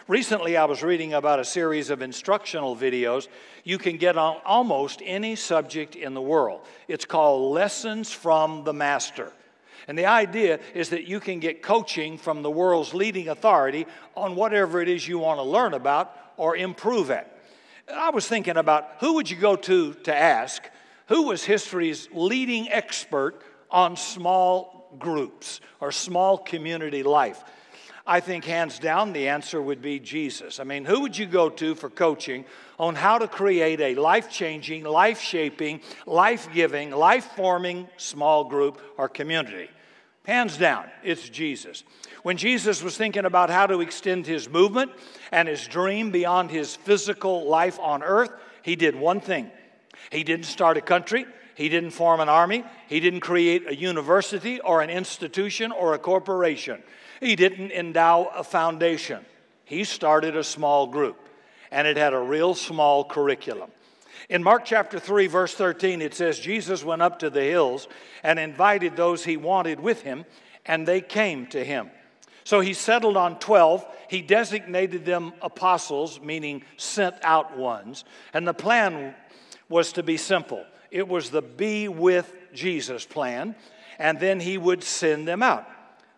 Recently, I was reading about a series of instructional videos you can get on almost any subject in the world. It's called Lessons from the Master. And the idea is that you can get coaching from the world's leading authority on whatever it is you want to learn about or improve at. And I was thinking about who would you go to ask who was history's leading expert on small groups or small community life. I think hands down the answer would be Jesus. I mean, who would you go to for coaching on how to create a life-changing, life-shaping, life-giving, life-forming small group or community? Hands down, it's Jesus. When Jesus was thinking about how to extend his movement and his dream beyond his physical life on earth, he did one thing. He didn't start a country. He didn't form an army. He didn't create a university or an institution or a corporation. He didn't endow a foundation. He started a small group, and it had a real small curriculum. In Mark chapter 3, verse 13, it says, Jesus went up to the hills and invited those he wanted with him, and they came to him. So he settled on 12. He designated them apostles, meaning sent out ones. And the plan was to be simple. It was the be with Jesus plan, and then he would send them out.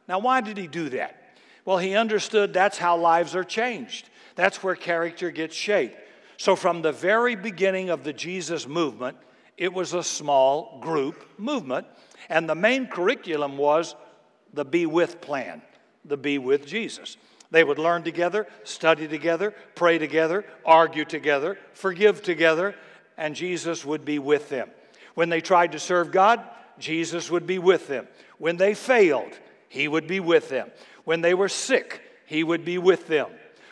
Now, why did he do that? Well, he understood that's how lives are changed. That's where character gets shaped. So from the very beginning of the Jesus movement, it was a small group movement, and the main curriculum was the be with plan, the be with Jesus. They would learn together, study together, pray together, argue together, forgive together, and Jesus would be with them. When they tried to serve God, Jesus would be with them. When they failed, he would be with them. When they were sick, he would be with them.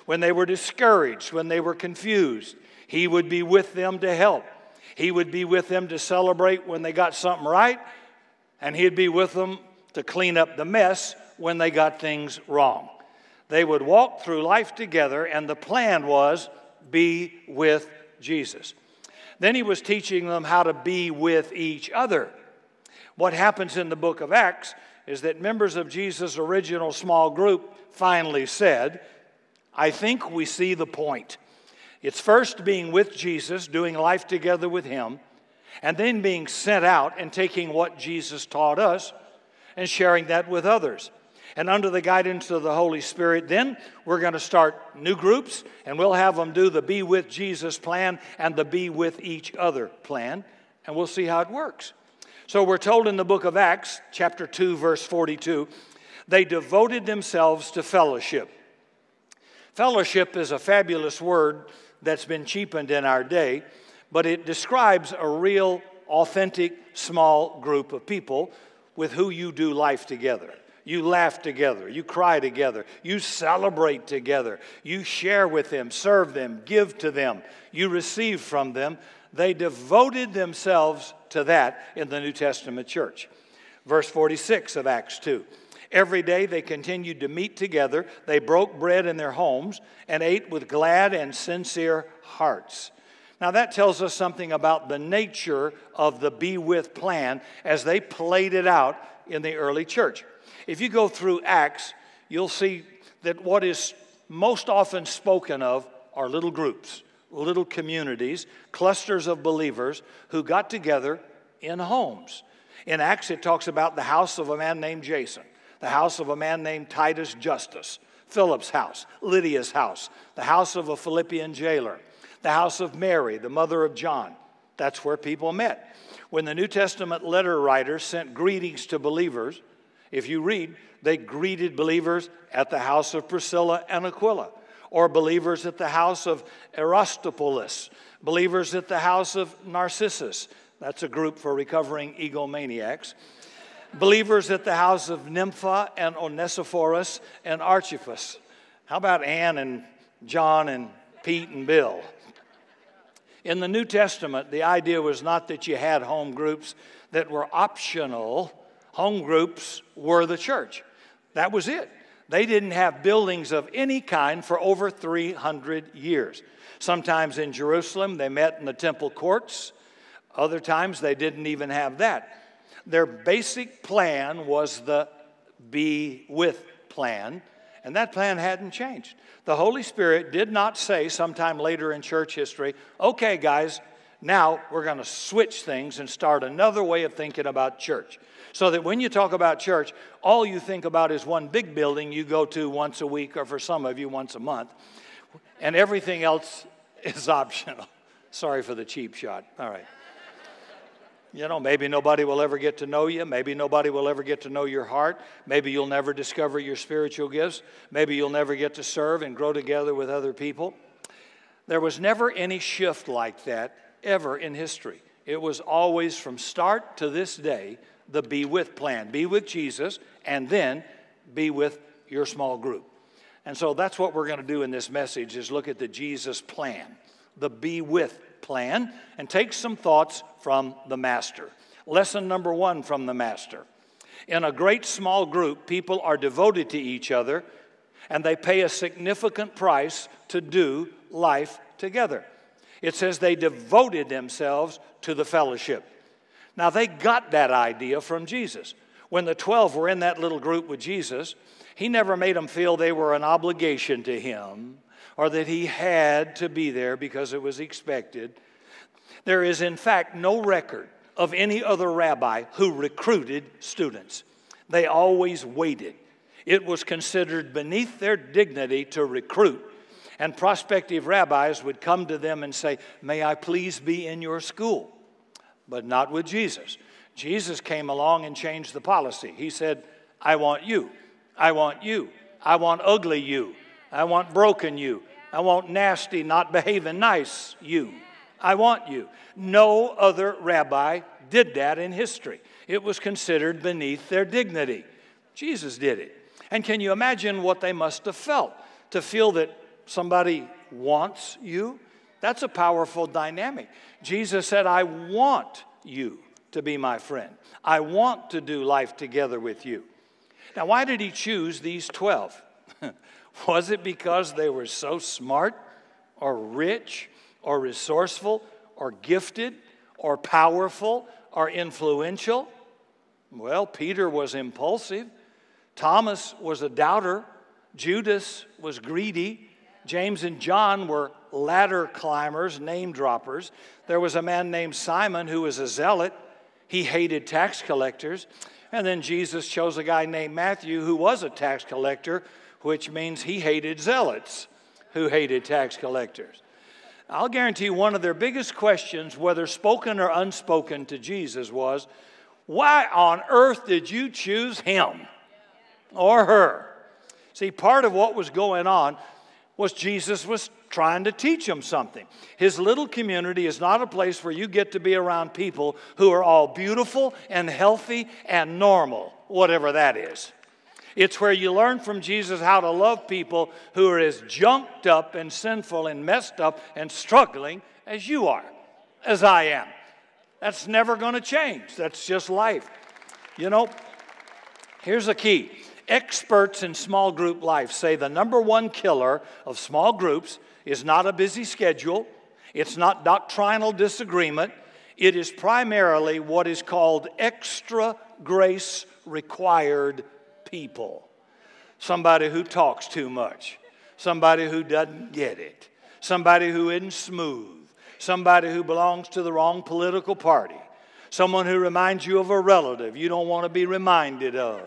When they were discouraged, when they were confused, he would be with them to help. He would be with them to celebrate when they got something right, and he'd be with them to clean up the mess when they got things wrong. They would walk through life together, and the plan was be with Jesus. Then he was teaching them how to be with each other. What happens in the book of Acts is that members of Jesus' original small group finally said, I think we see the point. It's first being with Jesus, doing life together with him, and then being sent out and taking what Jesus taught us and sharing that with others. And under the guidance of the Holy Spirit, then we're going to start new groups, and we'll have them do the Be With Jesus plan and the Be With Each Other plan, and we'll see how it works. So we're told in the book of Acts, chapter 2, verse 42, they devoted themselves to fellowship. Fellowship is a fabulous word that's been cheapened in our day, but it describes a real, authentic, small group of people with who you do life together. You laugh together, you cry together, you celebrate together, you share with them, serve them, give to them, you receive from them. They devoted themselves to that in the New Testament church. Verse 46 of Acts 2. Every day they continued to meet together. They broke bread in their homes and ate with glad and sincere hearts. Now that tells us something about the nature of the Be With plan as they played it out in the early church. If you go through Acts, you'll see that what is most often spoken of are little groups, little communities, clusters of believers who got together in homes. In Acts, it talks about the house of a man named Jason, the house of a man named Titus Justus, Philip's house, Lydia's house, the house of a Philippian jailer, the house of Mary, the mother of John. That's where people met. When the New Testament letter writers sent greetings to believers, if you read, they greeted believers at the house of Priscilla and Aquila, or believers at the house of Aristobulus, believers at the house of Narcissus. That's a group for recovering egomaniacs. Believers at the house of Nympha and Onesiphorus and Archippus. How about Anne and John and Pete and Bill? In the New Testament, the idea was not that you had home groups that were optional. Home groups were the church. That was it. They didn't have buildings of any kind for over 300 years. Sometimes in Jerusalem, they met in the temple courts. Other times, they didn't even have that. Their basic plan was the Be With plan, And that plan hadn't changed. The Holy Spirit did not say sometime later in church history, okay, guys, now we're going to switch things and start another way of thinking about church. So that when you talk about church, all you think about is one big building you go to once a week, or for some of you, once a month. And everything else is optional. Sorry for the cheap shot. All right. You know, maybe nobody will ever get to know you. Maybe nobody will ever get to know your heart. Maybe you'll never discover your spiritual gifts. Maybe you'll never get to serve and grow together with other people. There was never any shift like that ever in history. It was always from start to this day, the be with plan. Be with Jesus and then be with your small group. And so that's what we're going to do in this message, is look at the Jesus plan, the be with plan, and take some thoughts from the Master. Lesson number 1 from the Master. In a great small group, people are devoted to each other, and they pay a significant price to do life together. It says they devoted themselves to the fellowship. Now, they got that idea from Jesus. When the 12 were in that little group with Jesus, he never made them feel they were an obligation to him, or that he had to be there because it was expected. There is, in fact, no record of any other rabbi who recruited students. They always waited. It was considered beneath their dignity to recruit, and prospective rabbis would come to them and say, "May I please be in your school?" But not with Jesus. Jesus came along and changed the policy. He said, "I want you. I want you. I want ugly you. I want broken you. I want nasty, not behaving nice you. I want you." No other rabbi did that in history. It was considered beneath their dignity. Jesus did it. And can you imagine what they must have felt to feel that somebody wants you? That's a powerful dynamic. Jesus said, "I want you to be my friend. I want to do life together with you." Now, why did he choose these 12? Was it because they were so smart or rich or resourceful or gifted or powerful or influential? Well, Peter was impulsive. Thomas was a doubter. Judas was greedy. James and John were ladder climbers, name droppers. There was a man named Simon who was a zealot. He hated tax collectors. And then Jesus chose a guy named Matthew who was a tax collector, which means he hated zealots who hated tax collectors. I'll guarantee you one of their biggest questions, whether spoken or unspoken to Jesus, was, why on earth did you choose him or her? See, part of what was going on was Jesus was trying to teach them something. His little community is not a place where you get to be around people who are all beautiful and healthy and normal, whatever that is. It's where you learn from Jesus how to love people who are as junked up and sinful and messed up and struggling as you are, as I am. That's never going to change. That's just life. You know, here's a key. Experts in small group life say the number one killer of small groups is not a busy schedule. It's not doctrinal disagreement. It is primarily what is called extra grace required people. Somebody who talks too much. Somebody who doesn't get it. Somebody who isn't smooth. Somebody who belongs to the wrong political party. Someone who reminds you of a relative you don't want to be reminded of.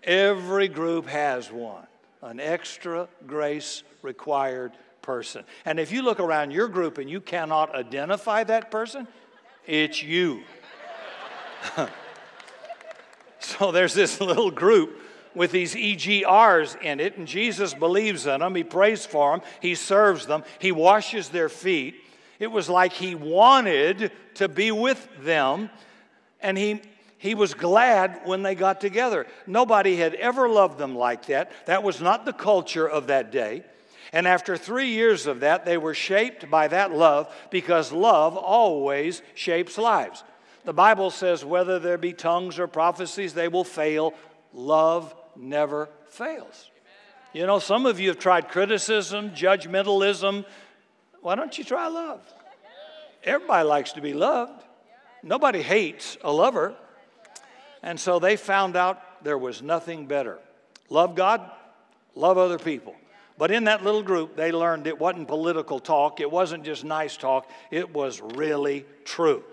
Every group has one, an extra grace required person. And if you look around your group and you cannot identify that person, it's you. So there's this little group with these EGRs in it, and Jesus believes in them. He prays for them. He serves them. He washes their feet. It was like he wanted to be with them, and he was glad when they got together. Nobody had ever loved them like that. That was not the culture of that day. And after 3 years of that, they were shaped by that love, because love always shapes lives. The Bible says whether there be tongues or prophecies, they will fail. Love never fails. You know, some of you have tried criticism, judgmentalism. Why don't you try love? Everybody likes to be loved. Nobody hates a lover. And so they found out there was nothing better. Love God, Love other people. But in that little group, they learned it wasn't political talk. It wasn't just nice talk. It was really true.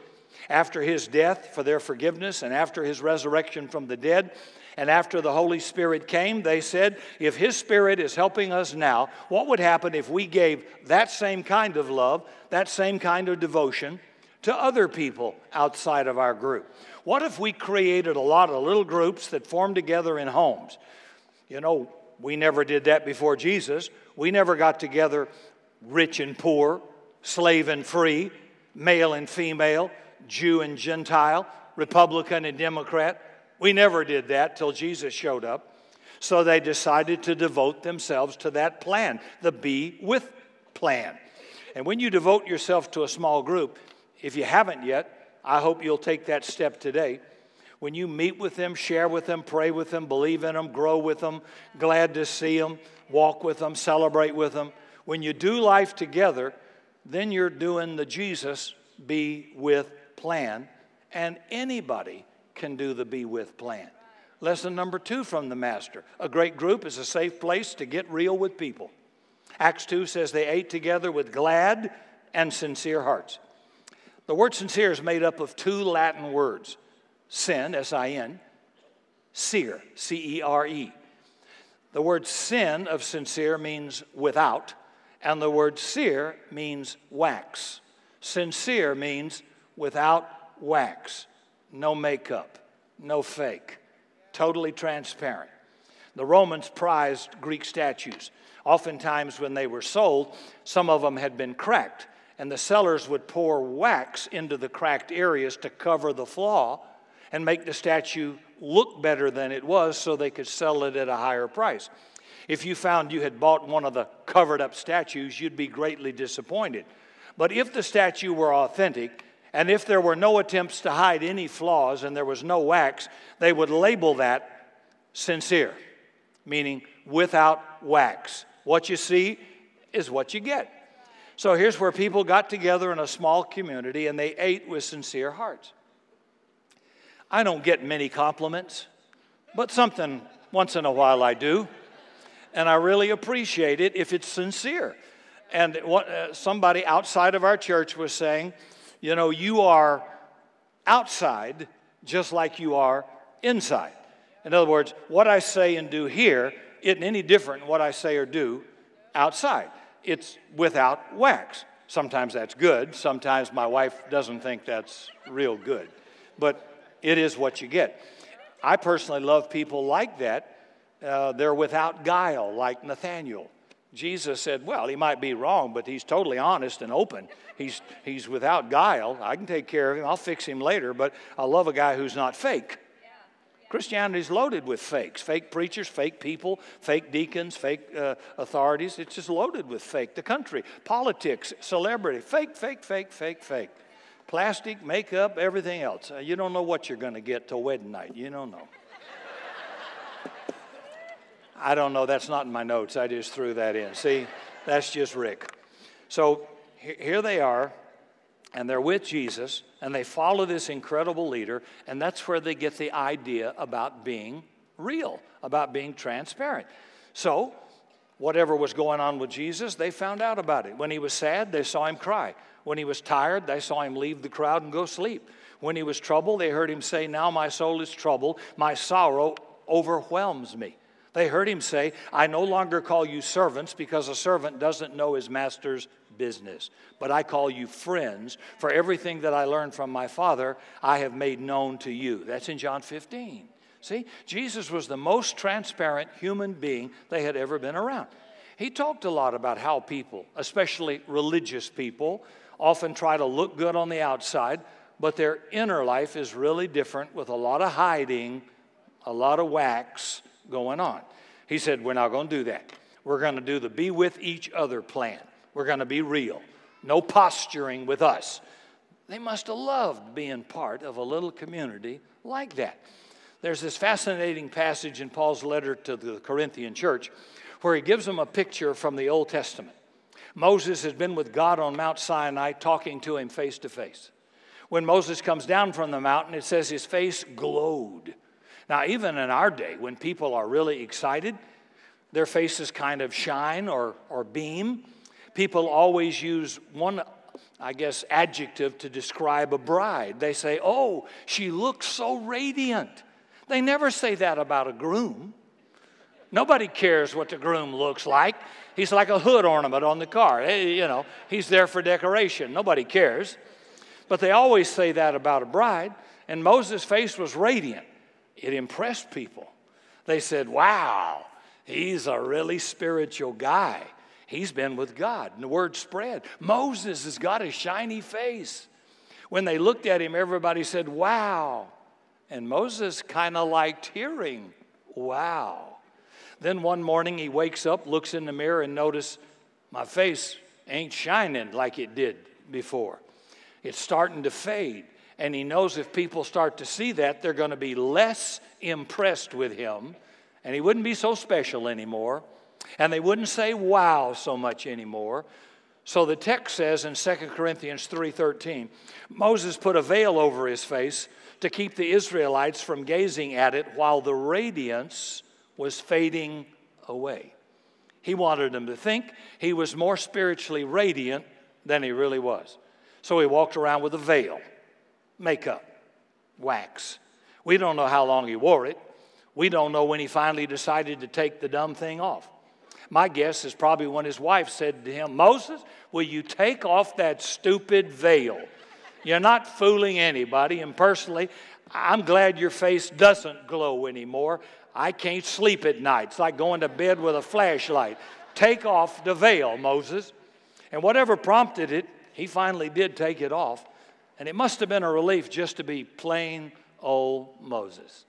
After his death for their forgiveness, and after his resurrection from the dead, and after the Holy Spirit came, they said, if his Spirit is helping us now, what would happen if we gave that same kind of love, that same kind of devotion to other people outside of our group? What if we created a lot of little groups that formed together in homes? You know, we never did that before Jesus. We never got together rich and poor, slave and free, male and female, Jew and Gentile, Republican and Democrat. We never did that till Jesus showed up. So they decided to devote themselves to that plan, the Be With plan. And when you devote yourself to a small group, if you haven't yet, I hope you'll take that step today. When you meet with them, share with them, pray with them, believe in them, grow with them, glad to see them, walk with them, celebrate with them. When you do life together, then you're doing the Jesus Be With plan, and anybody can do the Be With plan. Lesson number 2 from the Master. A great group is a safe place to get real with people. Acts 2 says they ate together with glad and sincere hearts. The word sincere is made up of 2 Latin words. Sin, S-I-N, cere, C-E-R-E. The word sin of sincere means without, and the word cere means wax. Sincere means without wax, no makeup, no fake, totally transparent. The Romans prized Greek statues. Oftentimes when they were sold, some of them had been cracked, and the sellers would pour wax into the cracked areas to cover the flaw and make the statue look better than it was so they could sell it at a higher price. If you found you had bought one of the covered up statues, you'd be greatly disappointed. But if the statue were authentic, and if there were no attempts to hide any flaws and there was no wax, they would label that sincere, meaning without wax. What you see is what you get. So here's where people got together in a small community and they ate with sincere hearts. I don't get many compliments, but something once in a while I do. And I really appreciate it if it's sincere. And somebody outside of our church was saying, you know, you are outside just like you are inside. In other words, what I say and do here isn't any different than what I say or do outside. It's without wax. Sometimes that's good. Sometimes my wife doesn't think that's real good. But it is what you get. I personally love people like that. They're without guile, like Nathaniel. Jesus said, well, he might be wrong, but he's totally honest and open. He's without guile. I can take care of him. I'll fix him later, but I love a guy who's not fake. Christianity's loaded with fakes. Fake preachers, fake people, fake deacons, fake authorities. It's just loaded with fake. The country, politics, celebrity, fake, fake, fake, fake, fake. Plastic, makeup, everything else. You don't know what you're going to get till wedding night. You don't know. I don't know. That's not in my notes. I just threw that in. See, that's just Rick. So here they are, and they're with Jesus, and they follow this incredible leader, and that's where they get the idea about being real, about being transparent. So whatever was going on with Jesus, they found out about it. When he was sad, they saw him cry. When he was tired, they saw him leave the crowd and go sleep. When he was troubled, they heard him say, now my soul is troubled, my sorrow overwhelms me. They heard him say, I no longer call you servants because a servant doesn't know his master's business, but I call you friends, for everything that I learned from my Father, I have made known to you. That's in John 15. See, Jesus was the most transparent human being they had ever been around. He talked a lot about how people, especially religious people, often try to look good on the outside, but their inner life is really different with a lot of hiding, a lot of wax going on. He said, we're not going to do that. We're going to do the be with each other plan. We're going to be real. No posturing with us. They must have loved being part of a little community like that. There's this fascinating passage in Paul's letter to the Corinthian church where he gives them a picture from the Old Testament. Moses has been with God on Mount Sinai talking to him face to face. When Moses comes down from the mountain, it says his face glowed. Now, even in our day, when people are really excited, Their faces kind of shine or beam. People always use one, I guess, adjective to describe a bride. They say, oh, she looks so radiant. They never say that about a groom. Nobody cares what the groom looks like. He's like a hood ornament on the car. You know, he's there for decoration. Nobody cares. But they always say that about a bride. And Moses' face was radiant. It impressed people. They said, wow, he's a really spiritual guy. He's been with God. And the word spread. Moses has got a shiny face. When they looked at him, everybody said, wow. And Moses kind of liked hearing, wow. Then one morning he wakes up, looks in the mirror, and notices my face ain't shining like it did before. It's starting to fade. And he knows if people start to see that, they're going to be less impressed with him. And he wouldn't be so special anymore. And they wouldn't say wow so much anymore. So the text says in 2 Corinthians 3:13, Moses put a veil over his face to keep the Israelites from gazing at it while the radiance was fading away. He wanted them to think he was more spiritually radiant than he really was. So he walked around with a veil, makeup, wax. We don't know how long he wore it. We don't know when he finally decided to take the dumb thing off. My guess is probably when his wife said to him, Moses, will you take off that stupid veil? You're not fooling anybody. And personally, I'm glad your face doesn't glow anymore. I can't sleep at night. It's like going to bed with a flashlight. Take off the veil, Moses. And whatever prompted it, he finally did take it off. And it must have been a relief just to be plain old Moses.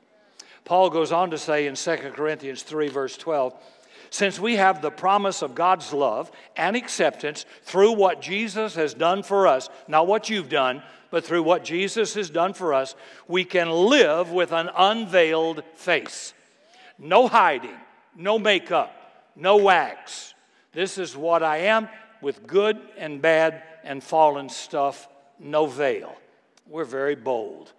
Paul goes on to say in 2 Corinthians 3, verse 12, since we have the promise of God's love and acceptance through what Jesus has done for us, not what you've done, but through what Jesus has done for us, we can live with an unveiled face. No hiding, no makeup, no wax. This is what I am with good and bad and fallen stuff, no veil. We're very bold.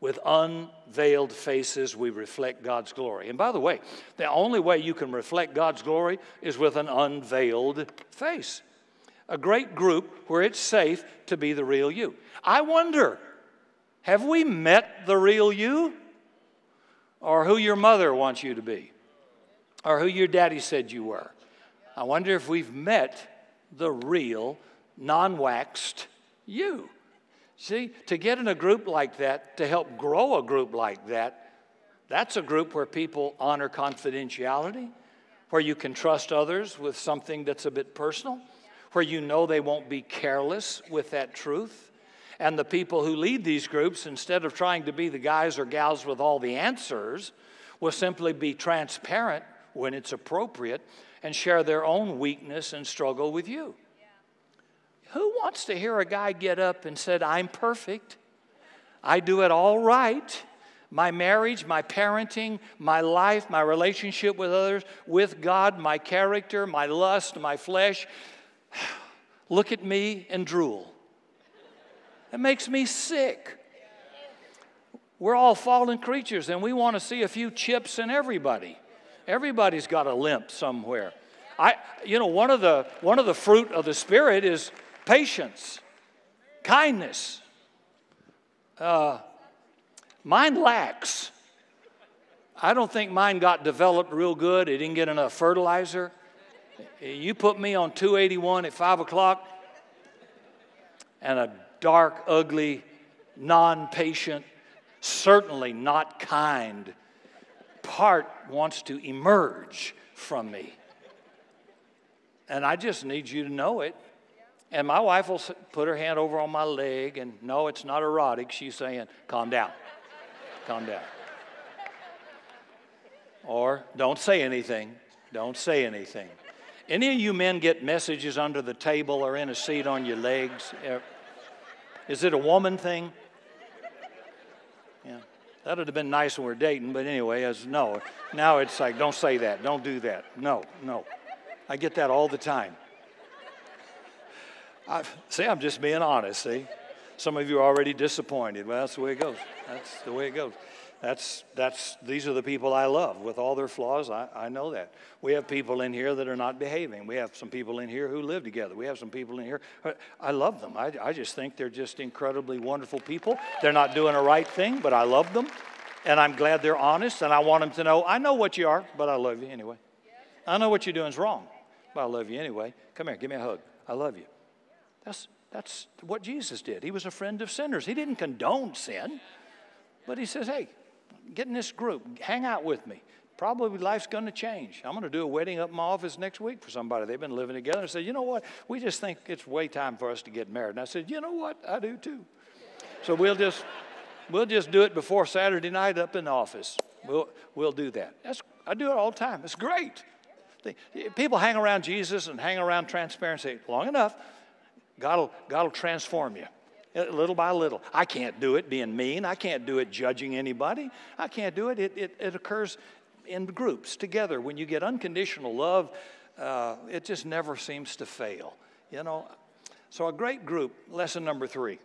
With unveiled faces, we reflect God's glory. And by the way, the only way you can reflect God's glory is with an unveiled face. A great group where it's safe to be the real you. I wonder, have we met the real you? Or who your mother wants you to be? Or who your daddy said you were? I wonder if we've met the real, non-waxed you. See, to get in a group like that, to help grow a group like that, that's a group where people honor confidentiality, where you can trust others with something that's a bit personal, where you know they won't be careless with that truth. And the people who lead these groups, instead of trying to be the guys or gals with all the answers, will simply be transparent when it's appropriate and share their own weakness and struggle with you. Who wants to hear a guy get up and said, I'm perfect, I do it all right, my marriage, my parenting, my life, my relationship with others, with God, my character, my lust, my flesh, look at me and drool. It makes me sick. We're all fallen creatures, and we want to see a few chips in everybody. Everybody's got a limp somewhere. One of the fruit of the Spirit is patience, kindness. Mine lacks. I don't think mine got developed real good. It didn't get enough fertilizer. You put me on 281 at 5 o'clock, and a dark, ugly, non-patient, certainly not kind part wants to emerge from me. And I just need you to know it. And my wife will put her hand over on my leg, and no, it's not erotic. She's saying, calm down, calm down. Or don't say anything, don't say anything. Any of you men get messages under the table or in a seat on your legs? Is it a woman thing? Yeah, that would have been nice when we were dating, but anyway, no. Now it's like, don't say that, don't do that. No. I get that all the time. I'm just being honest, see? Some of you are already disappointed. Well, that's the way it goes. That's the way it goes. These are the people I love with all their flaws. I know that. We have people in here that are not behaving. We have some people in here who live together. We have some people in here. I love them. I just think they're just incredibly wonderful people. They're not doing the right thing, but I love them. And I'm glad they're honest. And I want them to know, I know what you are, but I love you anyway. I know what you're doing is wrong, but I love you anyway. Come here, give me a hug. I love you. That's what Jesus did. He was a friend of sinners. He didn't condone sin, but he says, hey, get in this group. Hang out with me. Probably life's going to change. I'm going to do a wedding up in my office next week for somebody. They've been living together. And said, you know what? We just think it's way time for us to get married. And I said, you know what? I do too. So we'll just do it before Saturday night up in the office. We'll do that. I do it all the time. It's great. People hang around Jesus and hang around transparency long enough, God will transform you. Little by little. I can't do it being mean. I can't do it judging anybody. I can't do it. It occurs in groups together. When you get unconditional love, it just never seems to fail. You know. So a great group, lesson number 3.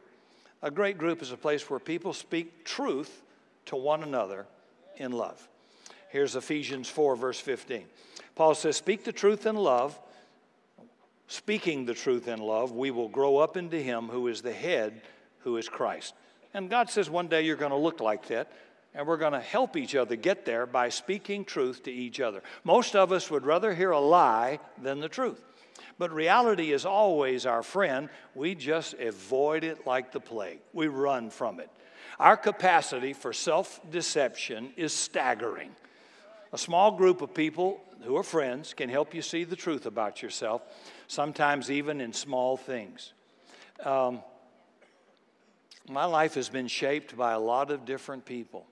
A great group is a place where people speak truth to one another in love. Here's Ephesians 4, verse 15. Paul says, speak the truth in love. Speaking the truth in love, we will grow up into him who is the head, who is Christ. And God says one day you're going to look like that, and we're going to help each other get there by speaking truth to each other. Most of us would rather hear a lie than the truth. But reality is always our friend. We just avoid it like the plague. We run from it. Our capacity for self-deception is staggering. A small group of people who are friends can help you see the truth about yourself, sometimes even in small things. My life has been shaped by a lot of different people.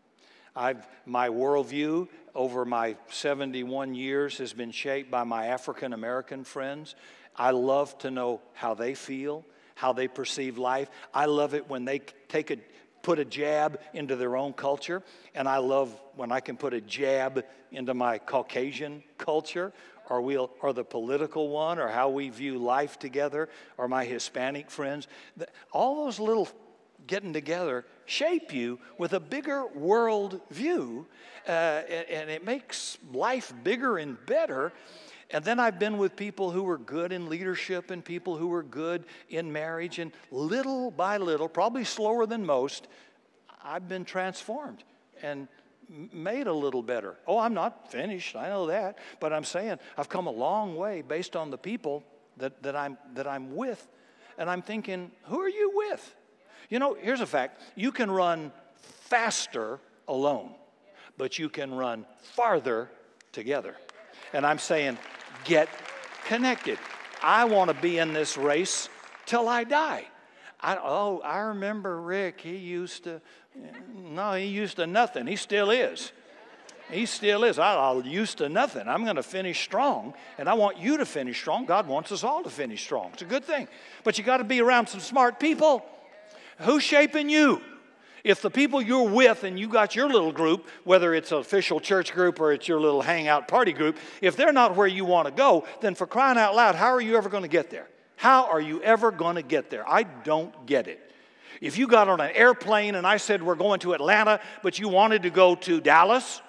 My worldview over my 71 years has been shaped by my African American friends. I love to know how they feel, how they perceive life. I love it when they put a jab into their own culture, and I love when I can put a jab into my Caucasian culture, or the political one, or how we view life together, or my Hispanic friends. All those little getting together shape you with a bigger world view, and it makes life bigger and better. And then I've been with people who were good in leadership and people who were good in marriage, and little by little, probably slower than most, I've been transformed and made a little better. Oh, I'm not finished, I know that, but I'm saying I've come a long way based on the people that I'm with, and I'm thinking, who are you with? You know, here's a fact. You can run faster alone, but you can run farther together. And I'm saying, get connected. I want to be in this race till I die. I remember Rick. He used to nothing. He still is. He still is. I'll used to nothing. I'm going to finish strong, and I want you to finish strong. God wants us all to finish strong. It's a good thing. But you got to be around some smart people. Who's shaping you? If the people you're with and you got your little group, whether it's an official church group or it's your little hangout party group, if they're not where you want to go, then for crying out loud, how are you ever going to get there? How are you ever going to get there? I don't get it. If you got on an airplane and I said we're going to Atlanta, but you wanted to go to Dallas,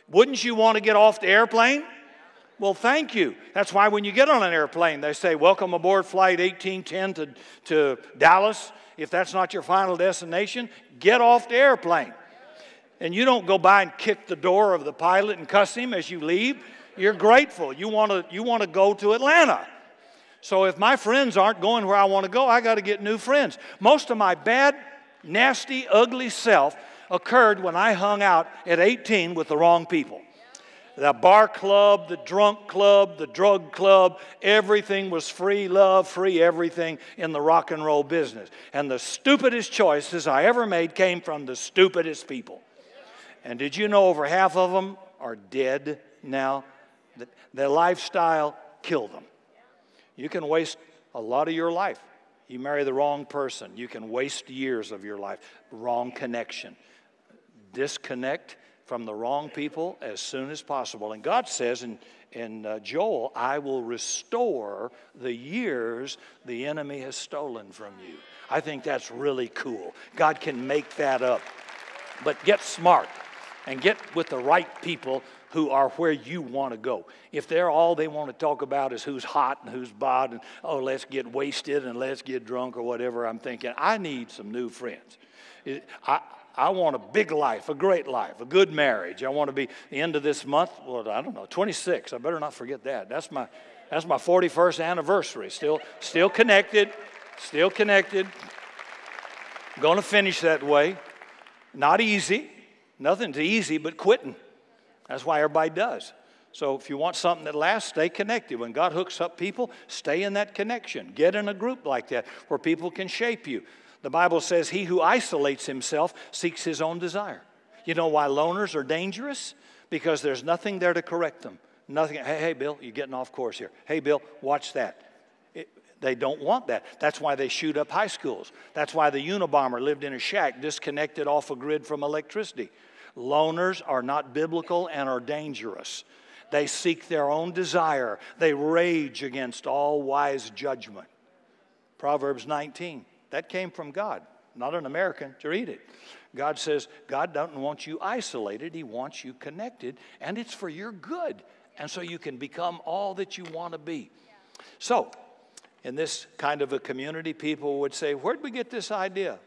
wouldn't you want to get off the airplane? Well, thank you. That's why when you get on an airplane, they say, welcome aboard flight 1810 to Dallas. If that's not your final destination, get off the airplane. And you don't go by and kick the door of the pilot and cuss him as you leave. You're grateful. You want to go to Atlanta. So if my friends aren't going where I want to go, I got to get new friends. Most of my bad, nasty, ugly self occurred when I hung out at 18 with the wrong people. The bar club, the drunk club, the drug club, everything was free love, free everything in the rock and roll business. And the stupidest choices I ever made came from the stupidest people. And did you know over half of them are dead now? Their lifestyle killed them. You can waste a lot of your life. You marry the wrong person. You can waste years of your life. Wrong connection. Disconnect from the wrong people as soon as possible. And God says in Joel, I will restore the years the enemy has stolen from you. I think that's really cool. God can make that up. But get smart and get with the right people who are where you want to go. If they're all they want to talk about is who's hot and who's bod and, oh, let's get wasted and let's get drunk or whatever, I'm thinking, I need some new friends. I want a big life, a great life, a good marriage. I want to be the end of this month, well, I don't know, 26. I better not forget that. That's my 41st anniversary. Still connected, still connected. Going to finish that way. Not easy. Nothing's easy but quitting. That's why everybody does. So if you want something that lasts, stay connected. When God hooks up people, stay in that connection. Get in a group like that where people can shape you. The Bible says he who isolates himself seeks his own desire. You know why loners are dangerous? Because there's nothing there to correct them. Nothing. Hey, Bill, you're getting off course here. Hey, Bill, watch that. They don't want that. That's why they shoot up high schools. That's why the Unabomber lived in a shack disconnected off a grid from electricity. Loners are not biblical and are dangerous. They seek their own desire. They rage against all wise judgment. Proverbs 19. That came from God, not an American to read it. God says God doesn't want you isolated. He wants you connected, and it's for your good. And so you can become all that you want to be. So, in this kind of a community, people would say, where'd we get this idea?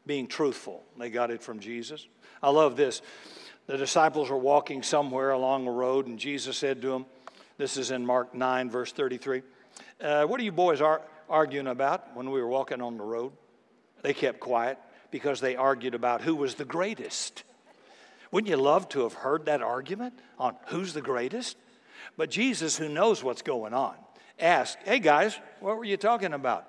Being truthful. They got it from Jesus. I love this. The disciples were walking somewhere along a road, and Jesus said to them, this is in Mark 9, verse 33, what are you boys arguing about when we were walking on the road? They kept quiet because they argued about who was the greatest. Wouldn't you love to have heard that argument on who's the greatest? But Jesus, who knows what's going on, asked, hey guys, what were you talking about?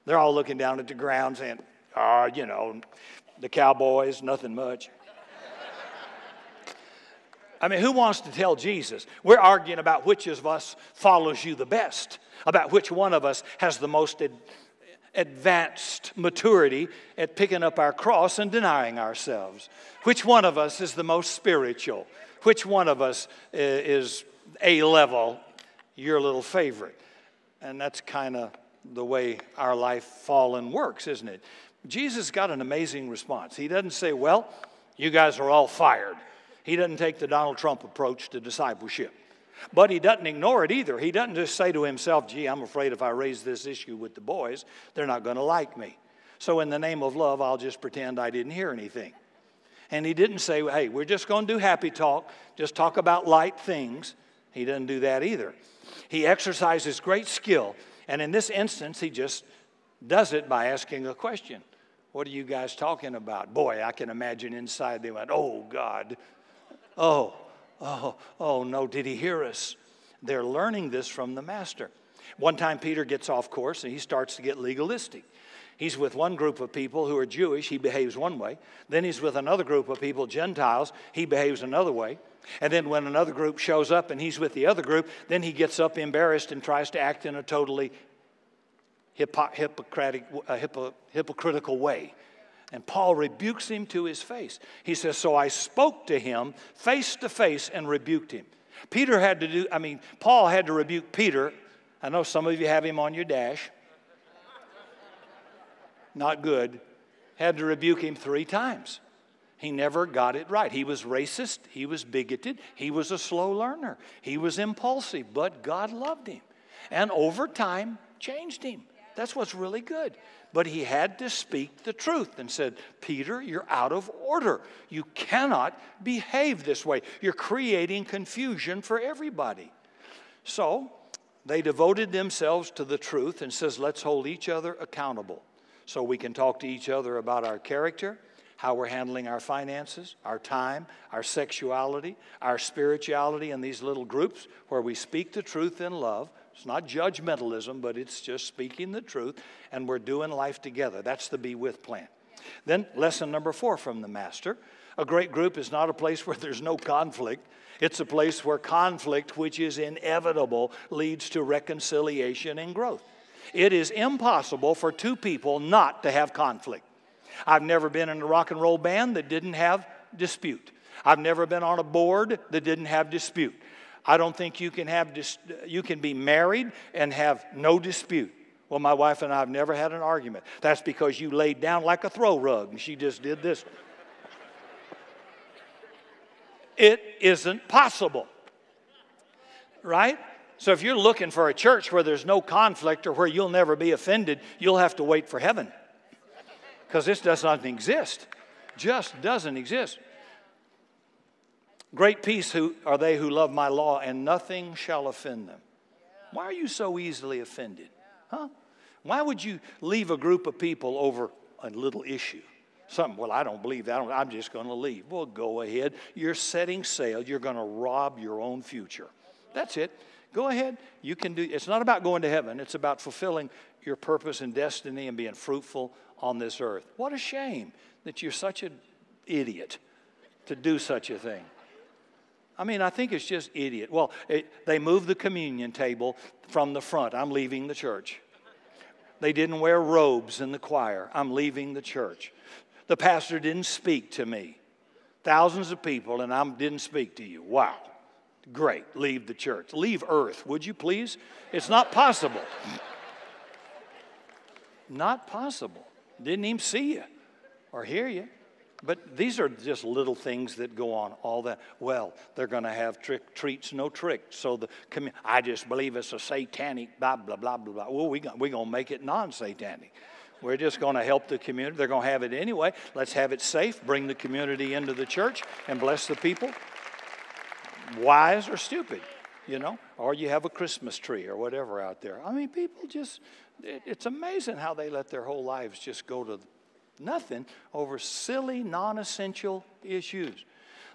They're all looking down at the ground saying, the Cowboys, nothing much. I mean, who wants to tell Jesus? We're arguing about which of us follows you the best, about which one of us has the most advanced maturity at picking up our cross and denying ourselves. Which one of us is the most spiritual? Which one of us is A-level, your little favorite? And that's kind of the way our life fallen works, isn't it? Jesus got an amazing response. He doesn't say, well, you guys are all fired. He doesn't take the Donald Trump approach to discipleship. But he doesn't ignore it either. He doesn't just say to himself, gee, I'm afraid if I raise this issue with the boys, they're not going to like me. So in the name of love, I'll just pretend I didn't hear anything. And he didn't say, hey, we're just going to do happy talk, just talk about light things. He doesn't do that either. He exercises great skill. And in this instance, he just does it by asking a question. What are you guys talking about? Boy, I can imagine inside they went, oh, God. Oh, no, did he hear us? They're learning this from the master. One time Peter gets off course and he starts to get legalistic. He's with one group of people who are Jewish. He behaves one way. Then he's with another group of people, Gentiles. He behaves another way. And then when another group shows up and he's with the other group, then he gets up embarrassed and tries to act in a totally hypocritical way. And Paul rebukes him to his face. He says, so I spoke to him face to face and rebuked him. Paul had to rebuke Peter. I know some of you have him on your dash. Not good. Had to rebuke him 3 times. He never got it right. He was racist. He was bigoted. He was a slow learner. He was impulsive. But God loved him. And over time, changed him. That's what's really good. But he had to speak the truth and said, Peter, you're out of order. You cannot behave this way. You're creating confusion for everybody. So they devoted themselves to the truth and says, let's hold each other accountable so we can talk to each other about our character, how we're handling our finances, our time, our sexuality, our spirituality in these little groups where we speak the truth in love. It's not judgmentalism, but it's just speaking the truth, and we're doing life together. That's the Be With plan. Then lesson number 4 from the Master. A great group is not a place where there's no conflict. It's a place where conflict, which is inevitable, leads to reconciliation and growth. It is impossible for 2 people not to have conflict. I've never been in a rock and roll band that didn't have dispute. I've never been on a board that didn't have dispute. I don't think you can be married and have no dispute. Well, my wife and I have never had an argument. That's because you laid down like a throw rug and she just did this. It isn't possible. Right? So if you're looking for a church where there's no conflict or where you'll never be offended, you'll have to wait for heaven. Because this does not exist. Just doesn't exist. Great peace are they who love my law, and nothing shall offend them. Why are you so easily offended? Huh? Why would you leave a group of people over a little issue? Something, well, I don't believe that. I'm just going to leave. Well, go ahead. You're setting sail. You're going to rob your own future. That's it. Go ahead. You can do. It's not about going to heaven. It's about fulfilling your purpose and destiny and being fruitful on this earth. What a shame that you're such an idiot to do such a thing. I mean, I think it's just idiot. Well, they moved the communion table from the front. I'm leaving the church. They didn't wear robes in the choir. I'm leaving the church. The pastor didn't speak to me. Thousands of people, and I didn't speak to you. Wow. Great. Leave the church. Leave earth, would you please? It's not possible. Not possible. Didn't even see you or hear you. But these are just little things that go on. All that. Well, they're going to have treats, no tricks. So I just believe it's a satanic blah, blah, blah, blah, blah. Well, we're going to make it non-satanic. We're just going to help the community. They're going to have it anyway. Let's have it safe. Bring the community into the church and bless the people. Wise or stupid, you know. Or you have a Christmas tree or whatever out there. I mean, people just, it's amazing how they let their whole lives just go to nothing over silly, non-essential issues.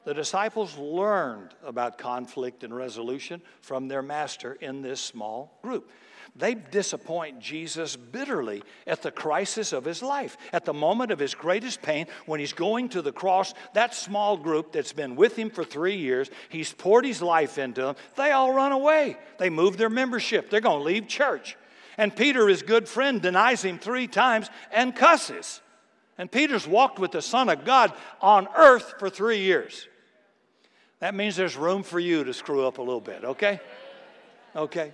The disciples learned about conflict and resolution from their master in this small group. They disappoint Jesus bitterly at the crisis of his life. At the moment of his greatest pain, when he's going to the cross, that small group that's been with him for 3 years, he's poured his life into them. They all run away. They move their membership. They're going to leave church. And Peter, his good friend, denies him 3 times and cusses. And Peter's walked with the Son of God on earth for 3 years. That means there's room for you to screw up a little bit, okay? Okay.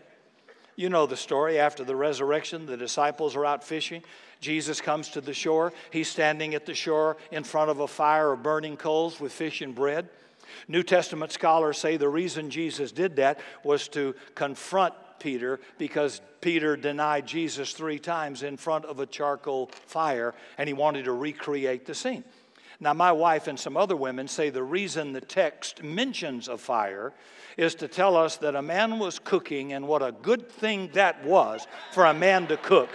You know the story. After the resurrection, the disciples are out fishing. Jesus comes to the shore. He's standing at the shore in front of a fire of burning coals with fish and bread. New Testament scholars say the reason Jesus did that was to confront Peter, because Peter denied Jesus 3 times in front of a charcoal fire, and he wanted to recreate the scene. Now, my wife and some other women say the reason the text mentions a fire is to tell us that a man was cooking, and what a good thing that was for a man to cook.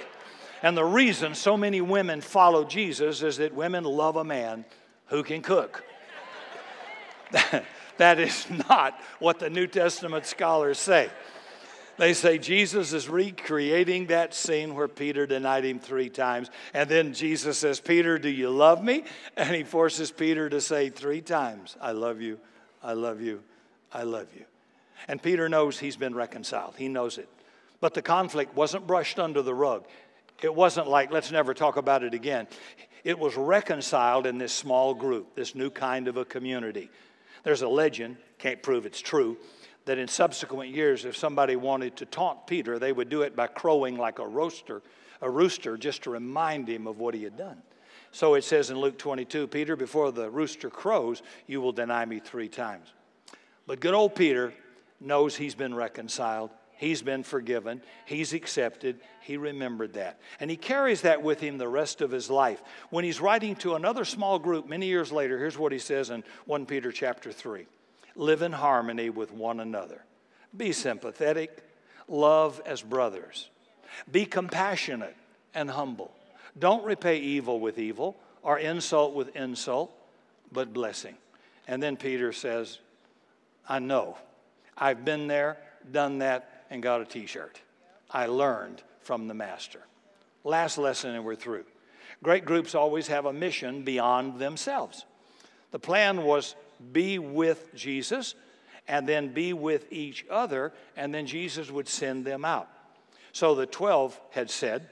And the reason so many women follow Jesus is that women love a man who can cook. That is not what the New Testament scholars say. They say Jesus is recreating that scene where Peter denied him 3 times. And then Jesus says, Peter, do you love me? And he forces Peter to say 3 times, I love you, I love you, I love you. And Peter knows he's been reconciled. He knows it. But the conflict wasn't brushed under the rug. It wasn't like, let's never talk about it again. It was reconciled in this small group, this new kind of a community. There's a legend, can't prove it's true, that in subsequent years, if somebody wanted to taunt Peter, they would do it by crowing like a rooster, just to remind him of what he had done. So it says in Luke 22, Peter, before the rooster crows, you will deny me 3 times. But good old Peter knows he's been reconciled. He's been forgiven. He's accepted. He remembered that. And he carries that with him the rest of his life. When he's writing to another small group many years later, here's what he says in 1 Peter chapter 3. Live in harmony with one another. Be sympathetic. Love as brothers. Be compassionate and humble. Don't repay evil with evil or insult with insult, but blessing. And then Peter says, I know. I've been there, done that, and got a t-shirt. I learned from the master. Last lesson and we're through. Great groups always have a mission beyond themselves. The plan was be with Jesus and then be with each other, and then Jesus would send them out. So the 12 had said,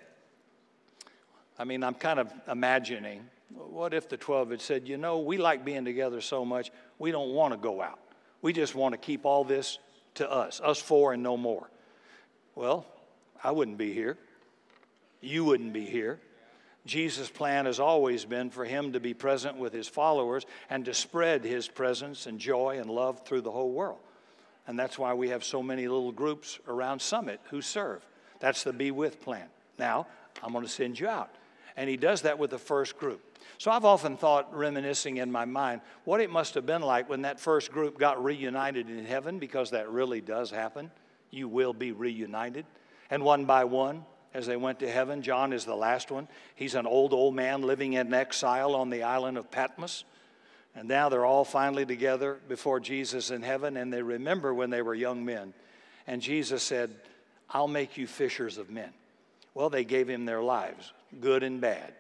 I'm kind of imagining, what if the 12 had said, we like being together so much, we don't want to go out. We just want to keep all this to us 4 and no more. Well, I wouldn't be here. You wouldn't be here. Jesus' plan has always been for him to be present with his followers and to spread his presence and joy and love through the whole world. And that's why we have so many little groups around Summit who serve. That's the Be With plan. Now, I'm going to send you out. And he does that with the first group. So I've often thought, reminiscing in my mind, what it must have been like when that first group got reunited in heaven, because that really does happen. You will be reunited. And one by one, as they went to heaven, John is the last one. He's an old man living in exile on the island of Patmos. And now they're all finally together before Jesus in heaven, and they remember when they were young men. And Jesus said, I'll make you fishers of men. Well, they gave him their lives, good and bad.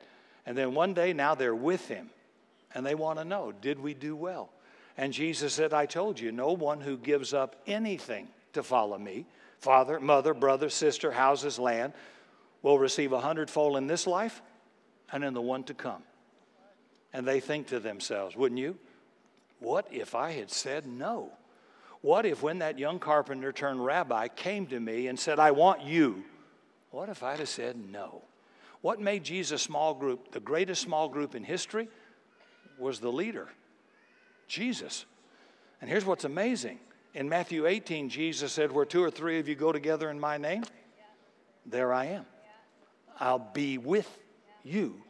And then one day, now they're with him, and they want to know, did we do well? And Jesus said, I told you, no one who gives up anything to follow me, father, mother, brother, sister, houses, land, will receive 100-fold in this life and in the one to come. And they think to themselves, wouldn't you? What if I had said no? What if when that young carpenter turned rabbi came to me and said, I want you? What if I'd have said no? What made Jesus' small group, the greatest small group in history, was the leader, Jesus. And here's what's amazing. In Matthew 18, Jesus said, where 2 or 3 of you go together in my name, there I am. I'll be with you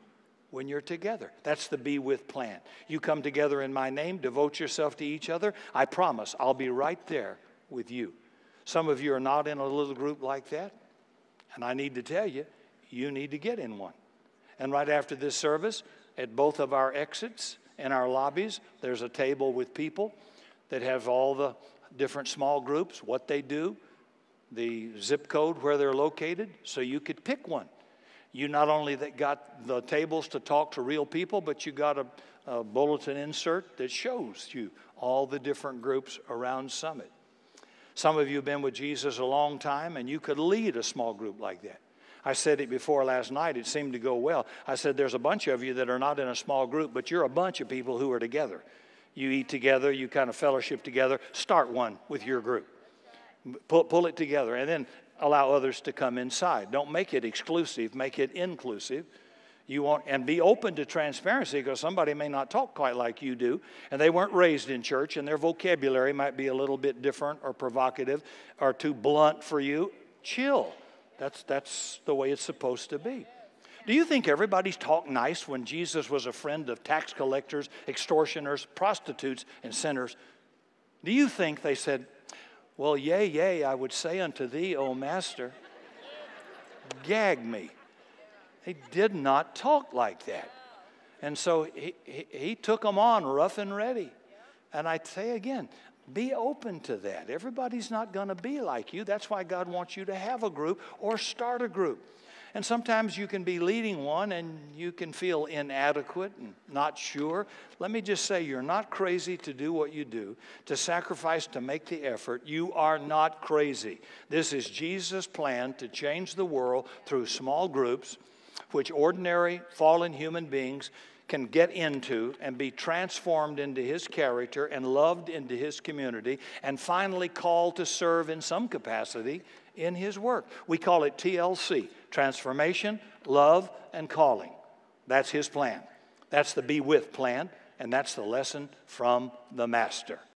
when you're together. That's the Be With plan. You come together in my name, devote yourself to each other. I promise I'll be right there with you. Some of you are not in a little group like that, and I need to tell you, you need to get in one. And right after this service, at both of our exits in our lobbies, there's a table with people that have all the different small groups, what they do, the zip code where they're located, so you could pick one. You not only got the tables to talk to real people, but you got a bulletin insert that shows you all the different groups around Summit. Some of you have been with Jesus a long time, and you could lead a small group like that. I said it before last night. It seemed to go well. I said there's a bunch of you that are not in a small group, but you're a bunch of people who are together. You eat together. You kind of fellowship together. Start one with your group. Pull it together, and then allow others to come inside. Don't make it exclusive. Make it inclusive. And be open to transparency, because somebody may not talk quite like you do, and they weren't raised in church, and their vocabulary might be a little bit different or provocative or too blunt for you. Chill. That's the way it's supposed to be. Do you think everybody's talked nice when Jesus was a friend of tax collectors, extortioners, prostitutes, and sinners? Do you think they said, well, yea, I would say unto thee, O Master, gag me? He did not talk like that. And so he took them on rough and ready. And I say again, be open to that. Everybody's not going to be like you. That's why God wants you to have a group or start a group. And sometimes you can be leading one and you can feel inadequate and not sure. Let me just say, you're not crazy to do what you do, to sacrifice, to make the effort. You are not crazy. This is Jesus' plan to change the world through small groups, which ordinary fallen human beings can get into and be transformed into his character and loved into his community, and finally called to serve in some capacity in his work. We call it TLC, transformation, love, and calling. That's his plan. That's the Be With plan, and that's the lesson from the Master.